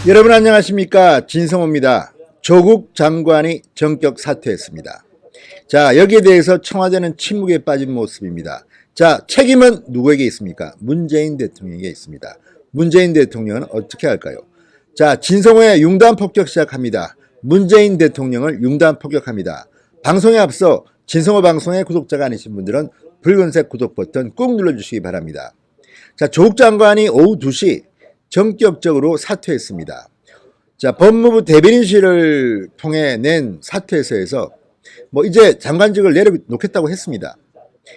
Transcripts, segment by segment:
여러분 안녕하십니까, 진성호입니다. 조국 장관이 전격 사퇴했습니다. 자, 여기에 대해서 청와대는 침묵에 빠진 모습입니다. 자, 책임은 누구에게 있습니까? 문재인 대통령에게 있습니다. 문재인 대통령은 어떻게 할까요? 자, 진성호의 융단 폭격 시작합니다. 문재인 대통령을 융단 폭격합니다. 방송에 앞서 진성호 방송의 구독자가 아니신 분들은 붉은색 구독 버튼 꾹 눌러주시기 바랍니다. 자, 조국 장관이 오후 2시 전격적으로 사퇴했습니다. 자, 법무부 대변인실을 통해 낸 사퇴서에서 이제 장관직을 내려놓겠다고 했습니다.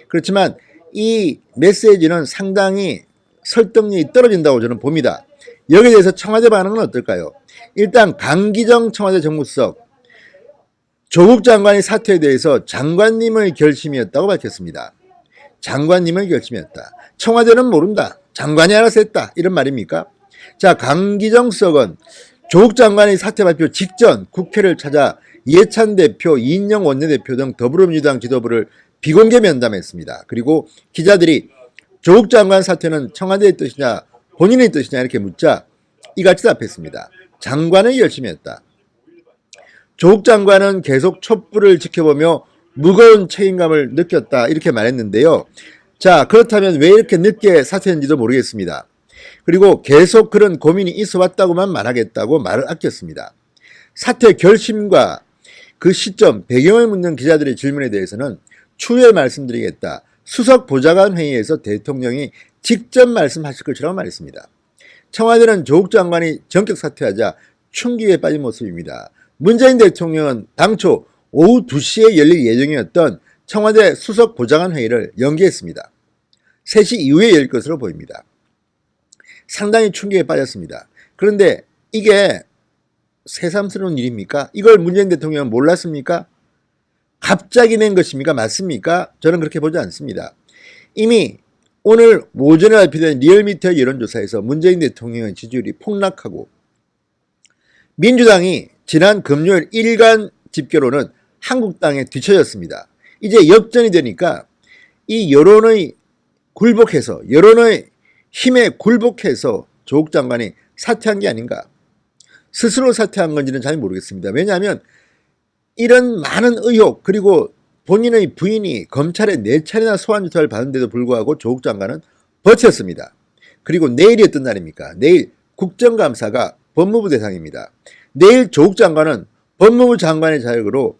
그렇지만 이 메시지는 상당히 설득력이 떨어진다고 저는 봅니다. 여기에 대해서 청와대 반응은 어떨까요? 일단 강기정 청와대 정무수석, 조국 장관의 사퇴에 대해서 장관님의 결심이었다고 밝혔습니다. 장관님의 결심이었다. 청와대는 모른다. 장관이 알아서 했다. 이런 말입니까? 자, 강기정 수석은 조국 장관의 사퇴 발표 직전 국회를 찾아 이해찬 대표, 이인영 원내대표 등 더불어민주당 지도부를 비공개 면담했습니다. 그리고 기자들이 조국 장관 사퇴는 청와대의 뜻이냐 본인의 뜻이냐 이렇게 묻자 이같이 답했습니다. 장관의 결심이었다. 조국 장관은 계속 촛불을 지켜보며 무거운 책임감을 느꼈다 이렇게 말했는데요. 자, 그렇다면 왜 이렇게 늦게 사퇴했는지도 모르겠습니다. 그리고 계속 그런 고민이 있어 왔다고만 말하겠다고 말을 아꼈습니다. 사퇴 결심과 그 시점, 배경을 묻는 기자들의 질문에 대해서는 추후에 말씀드리겠다. 수석 보좌관 회의에서 대통령이 직접 말씀하실 것이라고 말했습니다. 청와대는 조국 장관이 전격 사퇴하자 충격에 빠진 모습입니다. 문재인 대통령은 당초 오후 2시에 열릴 예정이었던 청와대 수석 보좌관 회의를 연기했습니다. 3시 이후에 열릴 것으로 보입니다. 상당히 충격에 빠졌습니다. 그런데 이게 새삼스러운 일입니까? 이걸 문재인 대통령은 몰랐습니까? 갑자기 낸 것입니까? 맞습니까? 저는 그렇게 보지 않습니다. 이미 오늘 오전에 발표된 리얼미터 여론조사에서 문재인 대통령의 지지율이 폭락하고 민주당이 지난 금요일 일간 집계로는 한국당에 뒤처졌습니다. 이제 역전이 되니까 이 여론의 힘에 굴복해서 조국 장관이 사퇴한 게 아닌가. 스스로 사퇴한 건지는 잘 모르겠습니다. 왜냐하면 이런 많은 의혹 그리고 본인의 부인이 검찰에 4차례나 소환 조사를 받은데도 불구하고 조국 장관은 버텼습니다. 그리고 내일이 어떤 날입니까? 내일 국정감사가 법무부 대상입니다. 내일 조국 장관은 법무부 장관의 자격으로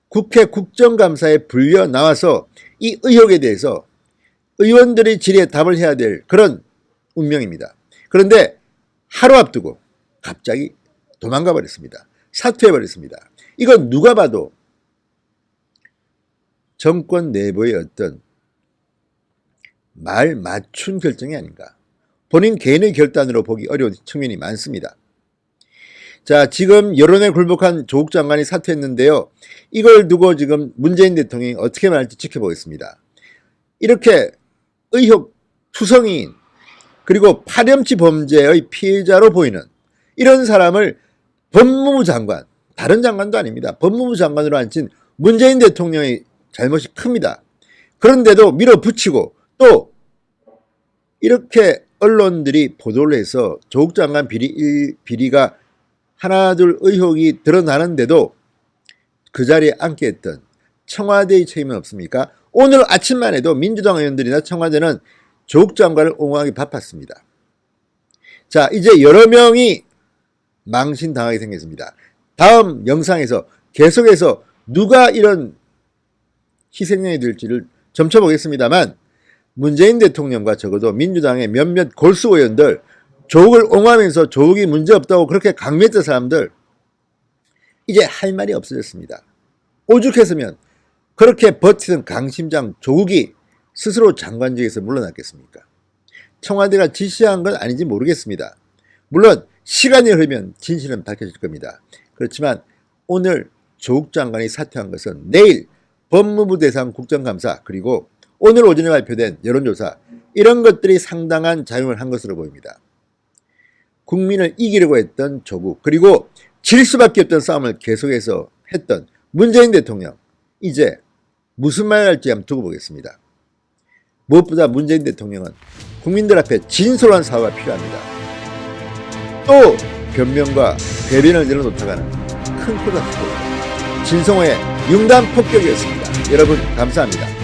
국회 국정감사에 불려 나와서 이 의혹에 대해서 의원들의 질의에 답을 해야 될 그런 운명입니다. 그런데 하루 앞두고 갑자기 도망가 버렸습니다. 사퇴해 버렸습니다. 이건 누가 봐도 정권 내부의 어떤 말 맞춘 결정이 아닌가. 본인 개인의 결단으로 보기 어려운 측면이 많습니다. 자, 지금 여론에 굴복한 조국 장관이 사퇴했는데요. 이걸 두고 지금 문재인 대통령이 어떻게 말할지 지켜보겠습니다. 이렇게 의혹 투성이인 그리고 파렴치 범죄의 피해자로 보이는 이런 사람을 법무부 장관, 다른 장관도 아닙니다. 법무부 장관으로 앉힌 문재인 대통령의 잘못이 큽니다. 그런데도 밀어붙이고 또 이렇게 언론들이 보도를 해서 조국 장관 비리가 하나둘 의혹이 드러나는데도 그 자리에 앉게 했던 청와대의 책임은 없습니까? 오늘 아침만 해도 민주당 의원들이나 청와대는 조국 장관을 옹호하기 바빴습니다. 자, 이제 여러 명이 망신당하게 생겼습니다. 다음 영상에서 계속해서 누가 이런 희생양이 될지를 점쳐보겠습니다만 문재인 대통령과 적어도 민주당의 몇몇 골수 의원들 조국을 옹호하면서 조국이 문제없다고 그렇게 강매했던 사람들 이제 할 말이 없어졌습니다. 오죽했으면 그렇게 버티던 강심장 조국이 스스로 장관직에서 물러났겠습니까? 청와대가 지시한 건 아닌지 모르겠습니다. 물론 시간이 흐르면 진실은 밝혀질 겁니다. 그렇지만 오늘 조국 장관이 사퇴한 것은 내일 법무부 대상 국정감사 그리고 오늘 오전에 발표된 여론조사 이런 것들이 상당한 작용을 한 것으로 보입니다. 국민을 이기려고 했던 조국 그리고 질 수밖에 없던 싸움을 계속해서 했던 문재인 대통령 이제 무슨 말을 할지 한번 두고 보겠습니다. 무엇보다 문재인 대통령은 국민들 앞에 진솔한 사과가 필요합니다. 또 변명과 배변을 늘어놓다가는 큰 코가 크고 진성호의 융단 폭격이었습니다. 여러분 감사합니다.